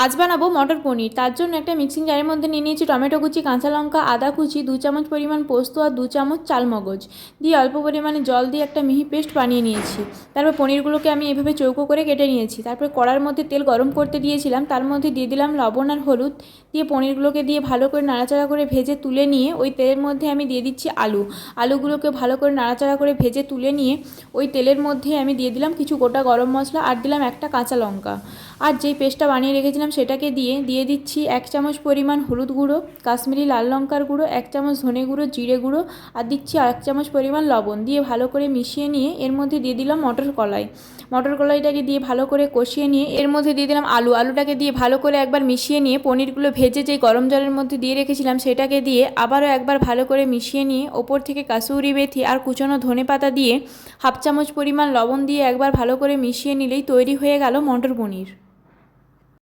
আজ বানাবো মটর পনির। তার জন্য একটা মিক্সিং জারের মধ্যে নিয়ে নিয়েছি টমেটো কুচি, কাঁচা লঙ্কা, আদা কুচি, 2 চামচ পরিমাণ পোস্ত আর 2 চামচ চালমগজ দিয়ে অল্প পরিমাণে জল দিয়ে একটা মিহি পেস্ট বানিয়ে নিয়েছি। তারপর পনিরগুলোকে আমি এভাবে চৌকো করে কেটে নিয়েছি। তারপর কড়ার মধ্যে তেল গরম করতে দিয়েছিলাম, তার মধ্যে দিয়ে দিলাম লবণ আর হলুদ, দিয়ে পনিরগুলোকে দিয়ে ভালো করে নাড়াচাড়া করে ভেজে তুলে নিয়ে ওই তেলের মধ্যে আমি দিয়ে দিচ্ছি আলুগুলোকে ভালো করে নাড়াচাড়া করে ভেজে তুলে নিয়ে ওই তেলের মধ্যে আমি দিয়ে দিলাম কিছু গোটা গরম মশলা আর দিলাম একটা কাঁচা লঙ্কা। আর যেই পেস্টটা বানিয়ে রেখেছিলাম সেটাকে দিয়ে দিচ্ছি 1 চামচ পরিমাণ হলুদ গুঁড়ো, কাশ্মীরি লাল লঙ্কার গুঁড়ো, 1 চামচ ধনে গুঁড়ো, জিরে গুঁড়ো আর দিচ্ছি 1 চামচ পরিমাণ লবণ, দিয়ে ভালো করে মিশিয়ে নিয়ে এর মধ্যে দিয়ে দিলাম মটর কলাইটাকে দিয়ে ভালো করে কষিয়ে নিয়ে এর মধ্যে দিয়ে দিলাম আলুটাকে দিয়ে ভালো করে একবার মিশিয়ে নিয়ে পনিরগুলো ভেজে যেই গরম জলের মধ্যে দিয়ে রেখেছিলাম সেটাকে দিয়ে আবারও একবার ভালো করে মিশিয়ে নিয়ে ওপর থেকে কাসুরি মেথি আর কুচনো ধনেপাতা দিয়ে 1/2 চামচ পরিমাণ লবণ দিয়ে একবার ভালো করে মিশিয়ে নিলেই তৈরি হয়ে গেল মটর পনির।